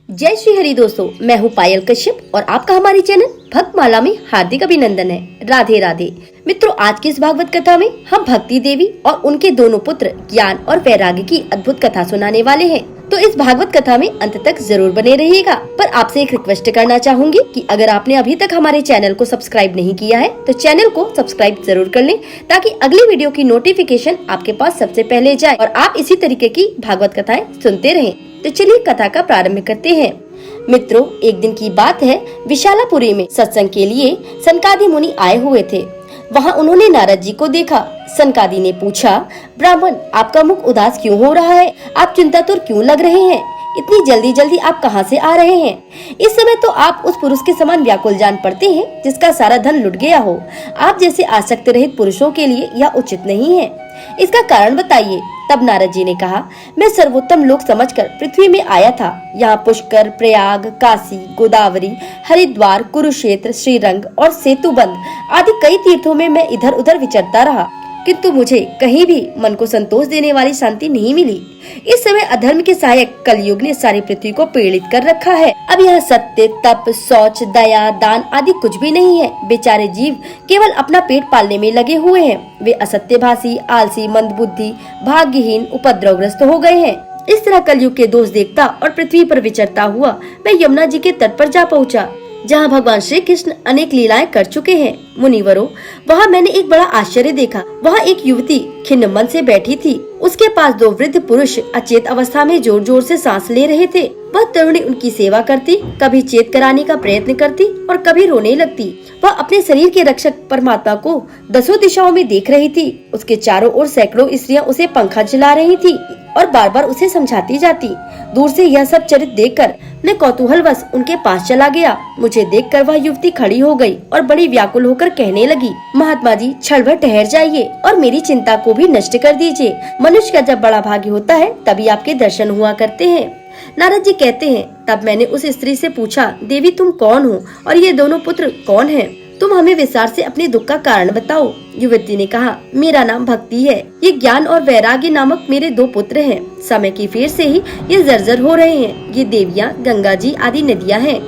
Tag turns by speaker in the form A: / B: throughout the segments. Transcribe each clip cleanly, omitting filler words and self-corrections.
A: जय श्री हरि दोस्तों, मैं हूँ पायल कश्यप और आपका हमारे चैनल भक्तमाला में हार्दिक अभिनंदन है। राधे राधे मित्रों, आज की इस भागवत कथा में हम भक्ति देवी और उनके दोनों पुत्र ज्ञान और वैराग्य की अद्भुत कथा सुनाने वाले हैं। तो इस भागवत कथा में अंत तक जरूर बने रहिएगा। पर आपसे एक रिक्वेस्ट करना चाहूंगी कि अगर आपने अभी तक हमारे चैनल को सब्सक्राइब नहीं किया है तो चैनल को सब्सक्राइब जरूर कर लें, ताकि अगली वीडियो की नोटिफिकेशन आपके पास सबसे पहले जाए और आप इसी तरीके की भागवत कथाएं सुनते रहें। तो चलिए कथा का प्रारंभ करते हैं। मित्रों, एक दिन की बात है, विशालापुरी में सत्संग के लिए सनकादि मुनि आए हुए थे। वहाँ उन्होंने नारद जी को देखा। सनकादि ने पूछा, ब्राह्मण, आपका मुख उदास क्यों हो रहा है? आप चिंतातुर क्यों लग रहे हैं? इतनी जल्दी जल्दी आप कहाँ से आ रहे हैं? इस समय तो आप उस पुरुष के समान व्याकुल जान पड़ते हैं जिसका सारा धन लुट गया हो। आप जैसे आसक्त रहित पुरुषों के लिए यह उचित नहीं है। इसका कारण बताइए। तब नारद जी ने कहा, मैं सर्वोत्तम लोक समझकर पृथ्वी में आया था। यहाँ पुष्कर, प्रयाग, काशी, गोदावरी, हरिद्वार, कुरुक्षेत्र, श्रीरंग और सेतुबंध आदि कई तीर्थों में मैं इधर उधर विचरता रहा, किंतु मुझे कहीं भी मन को संतोष देने वाली शांति नहीं मिली। इस समय अधर्म के सहायक कलयुग ने सारी पृथ्वी को पीड़ित कर रखा है। अब यहाँ सत्य, तप, शौच, दया, दान आदि कुछ भी नहीं है। बेचारे जीव केवल अपना पेट पालने में लगे हुए हैं। वे असत्यभाषी, आलसी, मंदबुद्धि, भाग्यहीन, उपद्रवग्रस्त हो गए हैं। इस तरह कलयुग के दोष देखता और पृथ्वी पर विचरता हुआ मैं यमुना जी के तट पर जा पहुँचा, जहाँ भगवान श्री कृष्ण अनेक लीलाएं कर चुके हैं। मुनिवरों, वहाँ मैंने एक बड़ा आश्चर्य देखा। वहाँ एक युवती खिन्न मन से बैठी थी। उसके पास दो वृद्ध पुरुष अचेत अवस्था में जोर जोर से सांस ले रहे थे। वह तरुणी उनकी सेवा करती, कभी चेत कराने का प्रयत्न करती और कभी रोने लगती। वह अपने शरीर के रक्षक परमात्मा को दसों दिशाओं में देख रही थी। उसके चारों ओर सैकड़ों स्त्रियां उसे पंखा चला रही थी और बार बार उसे समझाती जाती। दूर से यह सब चरित्र देखकर मैं कौतूहलवश उनके पास चला गया। मुझे देखकर वह युवती खड़ी हो गई और बड़ी व्याकुल होकर कहने लगी, महात्मा जी, क्षण भर ठहर जाइए और मेरी चिंता को भी नष्ट कर दीजिए। मनुष्य का जब बड़ा भाग्य होता है तभी आपके दर्शन हुआ करते हैं। नारद जी कहते हैं, तब मैंने उस स्त्री से पूछा, देवी तुम कौन हो और ये दोनों पुत्र कौन हैं? तुम हमें विस्तार से अपने दुख का कारण बताओ। युवती ने कहा, मेरा नाम भक्ति है। ये ज्ञान और वैराग्य नामक मेरे दो पुत्र हैं। समय की फेर से ही ये जर्जर हो रहे हैं। ये देवियाँ, गंगा जी आदि नदियाँ हैं।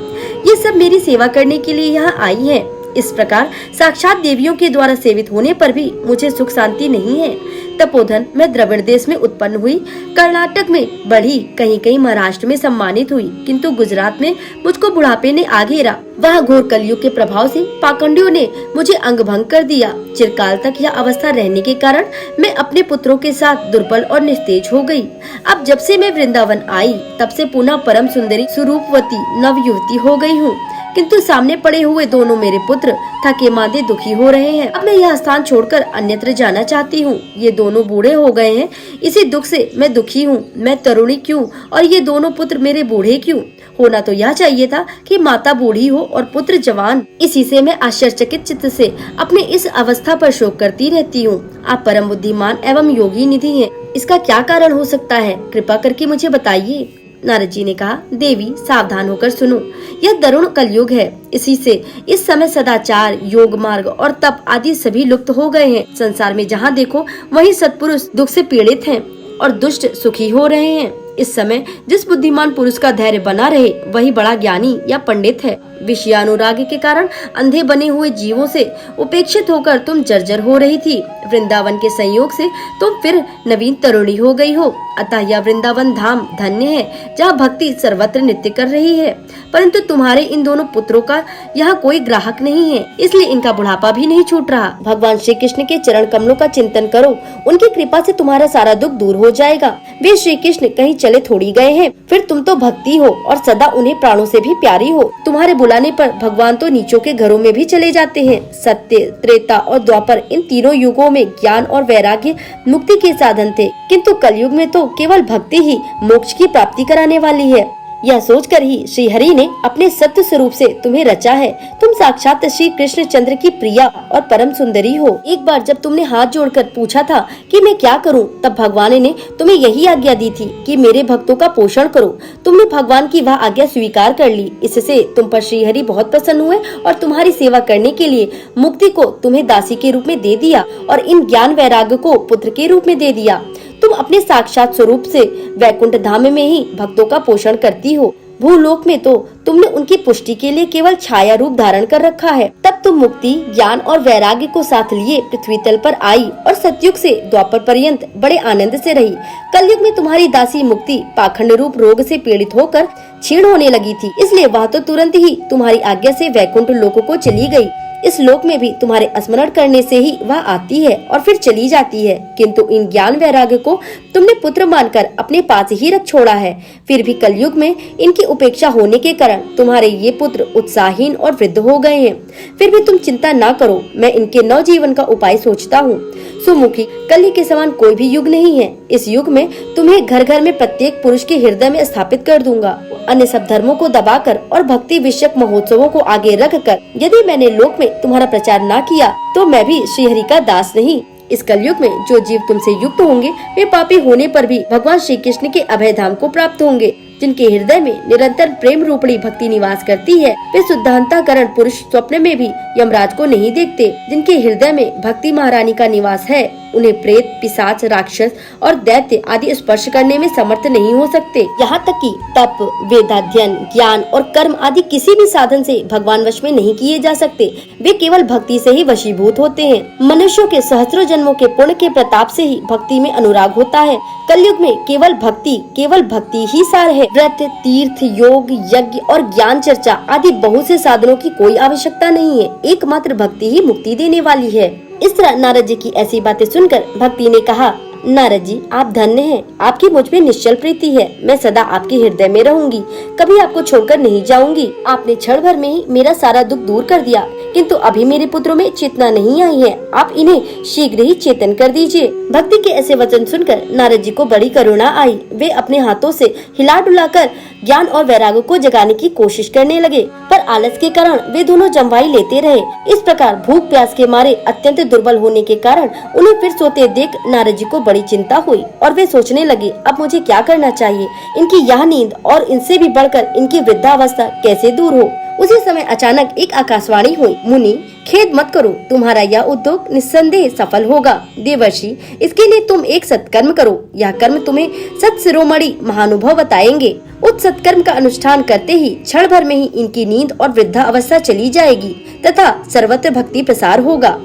A: ये सब मेरी सेवा करने के लिए यहाँ आई हैं। इस प्रकार साक्षात देवियों के द्वारा सेवित होने पर भी मुझे सुख शांति नहीं है। तपोधन मैं द्रविड़ देश में उत्पन्न हुई, कर्नाटक में बढ़ी, कहीं कहीं महाराष्ट्र में सम्मानित हुई, किंतु गुजरात में मुझको बुढ़ापे ने आ घेरा। वहाँ घोर कलयुग के प्रभाव से पाखंडियों ने मुझे अंग भंग कर दिया। चिरकाल तक यह अवस्था रहने के कारण मैं अपने पुत्रों के साथ दुर्बल और निस्तेज हो गई। अब जब से मैं वृंदावन आई तब से पुनः परम सुंदरी स्वरूपवती नव युवती हो गई हूँ, किंतु सामने पड़े हुए दोनों मेरे पुत्र थके मांदे दुखी हो रहे हैं। अब मैं यह स्थान छोड़कर अन्यत्र जाना चाहती हूँ। ये दोनों बूढ़े हो गए हैं, इसी दुख से मैं दुखी हूँ। मैं तरुणी क्यों और ये दोनों पुत्र मेरे बूढ़े क्यों? होना तो यह चाहिए था कि माता बूढ़ी हो और पुत्र जवान। इसी से मैं आश्चर्यचकित चित्त से अपने इस अवस्था पर शोक करती रहती हूँ। आप परम बुद्धिमान एवं योगी निधि हैं। इसका क्या कारण हो सकता है? कृपा करके मुझे बताइए। नारद जी ने कहा, देवी सावधान होकर सुनो। यह दारुण कलयुग है। इसी से इस समय सदाचार, योग मार्ग और तप आदि सभी लुप्त हो गए हैं। संसार में जहाँ देखो वहीं सत्पुरुष दुख से पीड़ित हैं और दुष्ट सुखी हो रहे हैं। इस समय जिस बुद्धिमान पुरुष का धैर्य बना रहे वही बड़ा ज्ञानी या पंडित है। विषयानुराग के कारण अंधे बने हुए जीवों से उपेक्षित होकर तुम जर्जर हो रही थी। वृंदावन के संयोग से तुम फिर नवीन तरुणी हो गई हो। अतः यह वृंदावन धाम धन्य है, जहाँ भक्ति सर्वत्र नृत्य कर रही है। परंतु तुम्हारे इन दोनों पुत्रों का यहाँ कोई ग्राहक नहीं है, इसलिए इनका बुढ़ापा भी नहीं छूट रहा। भगवान श्री कृष्ण के चरण कमलों का चिंतन करो, उनकी कृपा से तुम्हारा सारा दुख दूर हो जाएगा। वे श्री कृष्ण कहीं चले थोड़ी गए हैं। फिर तुम तो भक्ति हो और सदा उन्हें प्राणों से भी प्यारी हो। तुम्हारे बुलाने पर भगवान तो नीचों के घरों में भी चले जाते हैं। सत्य, त्रेता और द्वापर इन तीनों युगों में ज्ञान और वैराग्य मुक्ति के साधन थे, किंतु कलयुग में तो केवल भक्ति ही मोक्ष की प्राप्ति कराने वाली है। यह सोचकर ही श्री हरि ने अपने सत्य स्वरूप से तुम्हें रचा है। तुम साक्षात श्री कृष्ण चंद्र की प्रिया और परम सुंदरी हो। एक बार जब तुमने हाथ जोड़कर पूछा था कि मैं क्या करूं, तब भगवान ने तुम्हें यही आज्ञा दी थी कि मेरे भक्तों का पोषण करो। तुमने भगवान की वह आज्ञा स्वीकार कर ली। इससे तुम पर श्री हरि बहुत प्रसन्न हुए और तुम्हारी सेवा करने के लिए मुक्ति को तुम्हें दासी के रूप में दे दिया और इन ज्ञान वैराग्य को पुत्र के रूप में दे दिया। तुम अपने साक्षात स्वरूप से वैकुंठ धाम में ही भक्तों का पोषण करती हो। भूलोक में तो तुमने उनकी पुष्टि के लिए केवल छाया रूप धारण कर रखा है। तब तुम मुक्ति, ज्ञान और वैराग्य को साथ लिए पृथ्वी तल पर आई और सतयुग से द्वापर पर्यंत बड़े आनंद से रही। कलयुग में तुम्हारी दासी मुक्ति पाखंड रूप रोग से पीड़ित होकर क्षीण होने लगी थी, इसलिए वह तो तुरंत ही तुम्हारी आज्ञा से वैकुंठ लोक को चली गई। इस लोक में भी तुम्हारे स्मरण करने से ही वह आती है और फिर चली जाती है, किंतु इन ज्ञान वैराग्य को तुमने पुत्र मानकर अपने पास ही रख छोड़ा है। फिर भी कलयुग में इनकी उपेक्षा होने के कारण तुम्हारे ये पुत्र उत्साहहीन और वृद्ध हो गए हैं। फिर भी तुम चिंता ना करो, मैं इनके नवजीवन का उपाय सोचता हूँ। सुमुखी, कलयुग के समान कोई भी युग नहीं है। इस युग में तुम्हें घर घर में प्रत्येक पुरुष के हृदय में स्थापित कर दूंगा। अन्य सब धर्मों को दबाकर और भक्ति विषयक महोत्सवों को आगे रखकर यदि मैंने लोक में तुम्हारा प्रचार ना किया तो मैं भी श्रीहरि का दास नहीं। इस कलयुग में जो जीव तुमसे युक्त होंगे वे पापी होने पर भी भगवान श्री कृष्ण के अभय धाम को प्राप्त होंगे। जिनके हृदय में निरंतर प्रेम रूपणी भक्ति निवास करती है वे शुद्धांतःकरण पुरुष स्वप्न में भी यमराज को नहीं देखते। जिनके हृदय में भक्ति महारानी का निवास है उन्हें प्रेत, पिशाच, राक्षस और दैत्य आदि स्पर्श करने में समर्थ नहीं हो सकते। यहाँ तक कि तप, वेदाध्ययन, ज्ञान और कर्म आदि किसी भी साधन से भगवान वश में नहीं किए जा सकते। वे केवल भक्ति से ही वशीभूत होते हैं। मनुष्यों के सहस्त्रों जन्मों के पुण्य के प्रताप से ही भक्ति में अनुराग होता है। कलयुग में केवल भक्ति ही सार है। व्रत, तीर्थ, योग, यज्ञ और ज्ञान चर्चा आदि बहुत से साधनों की कोई आवश्यकता नहीं है। एकमात्र भक्ति ही मुक्ति देने वाली है। इस तरह नारद जी की ऐसी बातें सुनकर भक्ति ने कहा, नारद जी आप धन्य हैं, आपकी मुझ में निश्चल प्रीति है। मैं सदा आपके हृदय में रहूंगी, कभी आपको छोड़कर नहीं जाऊंगी। आपने क्षण भर में ही मेरा सारा दुख दूर कर दिया, किंतु अभी मेरे पुत्रों में चेतना नहीं आई है। आप इन्हें शीघ्र ही चेतन कर दीजिए। भक्ति के ऐसे वचन सुनकर नारद जी को बड़ी करुणा आई। वे अपने हाथों से हिला डुलाकर ज्ञान और वैराग्य को जगाने की कोशिश करने लगे, पर आलस के कारण वे दोनों जमवाई लेते रहे। इस प्रकार भूख प्यास के मारे अत्यंत दुर्बल होने के कारण उन्हें फिर सोते देख नारद जी को बड़ी चिंता हुई और वे सोचने लगे, अब मुझे क्या करना चाहिए। इनकी यह नींद और इनसे भी बढ़कर इनकी वृद्धावस्था कैसे दूर हो। उसी समय अचानक एक आकाशवाणी हुई, मुनि खेद मत करो, तुम्हारा यह उद्योग निस्संदेह सफल होगा। देवर्षि, इसके लिए तुम एक सत्कर्म करो। यह कर्म तुम्हें सत्शिरोमणि महानुभव बताएंगे। उस सत्कर्म का अनुष्ठान करते ही क्षण भर में ही इनकी नींद और वृद्धा अवस्था चली जाएगी तथा सर्वत्र भक्ति प्रसार होगा।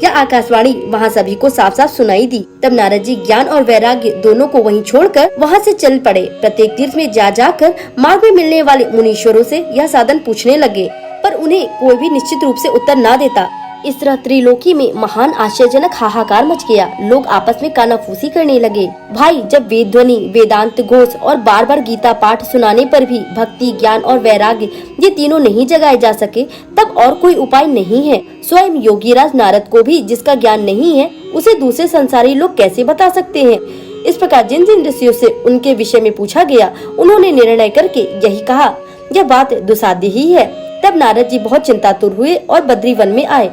A: यह आकाशवाणी वहाँ सभी को साफ साफ सुनाई दी। तब नारद जी ज्ञान और वैराग्य दोनों को वहीं छोड़कर वहाँ से चल पड़े। प्रत्येक तीर्थ में जाकर मार्ग में मिलने वाले मुनीश्वरों से यह साधन पूछने लगे, पर उन्हें कोई भी निश्चित रूप से उत्तर न देता। इस तरह त्रिलोकी में महान आश्चर्यजनक हाहाकार मच गया। लोग आपस में कानाफूसी करने लगे। भाई, जब वेद ध्वनि, वेदांत घोष और बार बार गीता पाठ सुनाने पर भी भक्ति, ज्ञान और वैराग्य ये तीनों नहीं जगाए जा सके, तब और कोई उपाय नहीं है। स्वयं योगीराज नारद को भी जिसका ज्ञान नहीं है उसे दूसरे संसारी लोग कैसे बता सकते हैं। इस प्रकार जिन जिन ऋषियों से उनके विषय में पूछा गया उन्होंने निर्णय करके यही कहा, यह बात दुसाध्य ही है। तब नारद जी बहुत चिंतातुर हुए और बद्री वन में आए।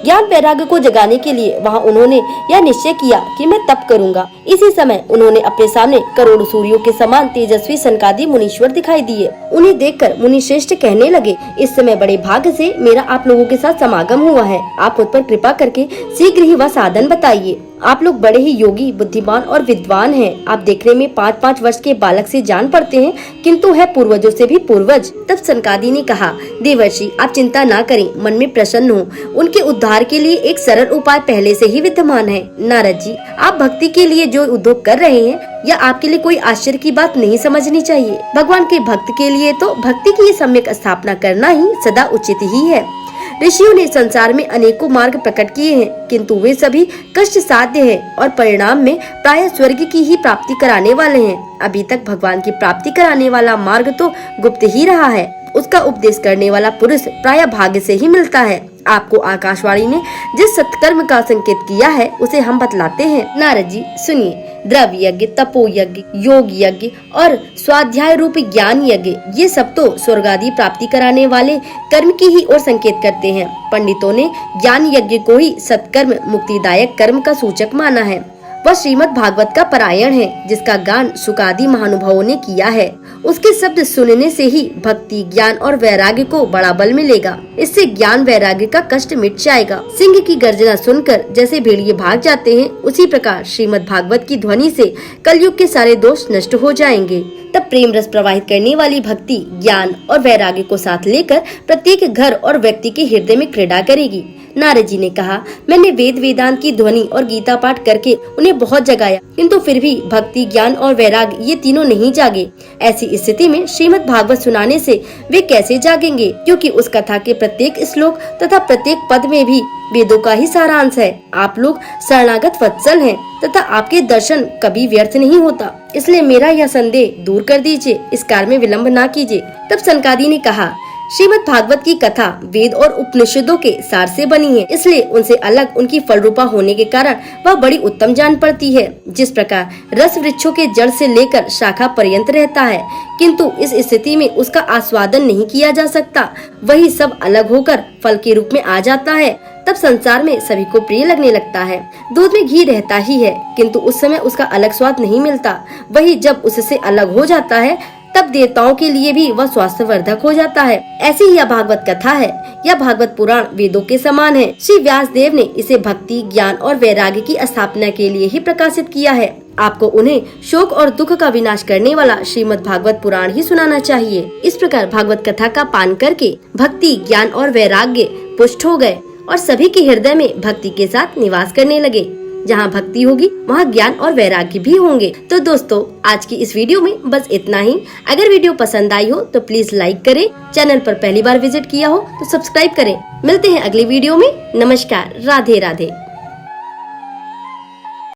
A: ज्ञान वैराग्य को जगाने के लिए वहाँ उन्होंने यह निश्चय किया कि मैं तप करूंगा। इसी समय उन्होंने अपने सामने करोड़ों सूर्यों के समान तेजस्वी सनकादि मुनीश्वर दिखाई दिए। उन्हें देखकर मुनि श्रेष्ठ कहने लगे, इस समय बड़े भाग्य से मेरा आप लोगों के साथ समागम हुआ है। आप मुझ पर कृपा करके शीघ्र ही वह साधन बताइए। आप लोग बड़े ही योगी, बुद्धिमान और विद्वान हैं। आप देखने में 5-5 वर्ष के बालक से जान पड़ते हैं, किंतु है पूर्वजों से भी पूर्वज। तब सनकादि ने कहा, देवर्षि आप चिंता ना करें, मन में प्रसन्न हो। उनके उद्धार के लिए एक सरल उपाय पहले से ही विद्यमान है। नारद जी, आप भक्ति के लिए जो उद्योग कर रहे हैं यह आपके लिए कोई आश्चर्य की बात नहीं समझनी चाहिए। भगवान के भक्त के लिए तो भक्ति की सम्यक स्थापना करना ही सदा उचित ही है। ऋषियों ने संसार में अनेकों मार्ग प्रकट किए हैं, किंतु वे सभी कष्ट साध्य हैं और परिणाम में प्राय स्वर्ग की ही प्राप्ति कराने वाले हैं। अभी तक भगवान की प्राप्ति कराने वाला मार्ग तो गुप्त ही रहा है। उसका उपदेश करने वाला पुरुष प्राय भाग्य से ही मिलता है। आपको आकाशवाणी ने जिस सत्कर्म का संकेत किया है उसे हम बतलाते हैं। नारद जी सुनिए, द्रव्य यज्ञ, तपो यज्ञ, योग यज्ञ और स्वाध्याय रूपी ज्ञान यज्ञ ये सब तो स्वर्ग आदि प्राप्ति कराने वाले कर्म की ही ओर संकेत करते हैं। पंडितों ने ज्ञान यज्ञ को ही सत्कर्म मुक्तिदायक कर्म का सूचक माना है। वह श्रीमद् भागवत का पारायण है, जिसका गान शुकादि महानुभावों ने किया है। उसके शब्द सुनने से ही भक्ति, ज्ञान और वैराग्य को बड़ा बल मिलेगा। इससे ज्ञान वैराग्य का कष्ट मिट जाएगा। सिंह की गर्जना सुनकर जैसे भेड़िए भाग जाते हैं, उसी प्रकार श्रीमद् भागवत की ध्वनि से कलयुग के सारे दोष नष्ट हो जाएंगे। तब प्रेम रस प्रवाहित करने वाली भक्ति, ज्ञान और वैराग्य को साथ लेकर प्रत्येक घर और व्यक्ति के हृदय में क्रीड़ा करेगी। नारद जी ने कहा, मैंने वेद वेदांत की ध्वनि और गीता पाठ करके उन्हें बहुत जगाया, किंतु फिर भी भक्ति, ज्ञान और वैराग्य ये तीनों नहीं जागे। ऐसी स्थिति में श्रीमद् भागवत सुनाने से वे कैसे जागेंगे? क्योंकि उस कथा के प्रत्येक श्लोक तथा प्रत्येक पद में भी वेदों का ही सारांश है। आप लोग शरणागत वत्सल हैं तथा आपके दर्शन कभी व्यर्थ नहीं होता, इसलिए मेरा यह संदेह दूर कर दीजिए, इस कार्य में विलम्ब ना कीजिए। तब सनकादि ने कहा, श्रीमद् भागवत की कथा वेद और उपनिषदों के सार से बनी है, इसलिए उनसे अलग उनकी फलरूपा होने के कारण वह बड़ी उत्तम जान पड़ती है। जिस प्रकार रस वृक्षों के जड़ से लेकर शाखा पर्यंत रहता है, किंतु इस स्थिति में उसका आस्वादन नहीं किया जा सकता, वही सब अलग होकर फल के रूप में आ जाता है। तब संसार में सभी को प्रिय लगने लगता है। दूध में घी रहता ही है, किंतु उस समय उसका अलग स्वाद नहीं मिलता। वही जब उससे अलग हो जाता है, तब देवताओं के लिए भी वह स्वास्थ्यवर्धक हो जाता है। ऐसी ही यह भागवत कथा है। यह भागवत पुराण वेदों के समान है। श्री व्यास देव ने इसे भक्ति, ज्ञान और वैराग्य की स्थापना के लिए ही प्रकाशित किया है। आपको उन्हें शोक और दुख का विनाश करने वाला श्रीमद् भागवत पुराण ही सुनाना चाहिए। इस प्रकार भागवत कथा का पान करके भक्ति, ज्ञान और वैराग्य पुष्ट हो गए और सभी के हृदय में भक्ति के साथ निवास करने लगे। जहाँ भक्ति होगी वहाँ ज्ञान और वैराग्य भी होंगे। तो दोस्तों, आज की इस वीडियो में बस इतना ही। अगर वीडियो पसंद आई हो तो प्लीज लाइक करें। चैनल पर पहली बार विजिट किया हो तो सब्सक्राइब करें। मिलते हैं अगली वीडियो में। नमस्कार, राधे राधे।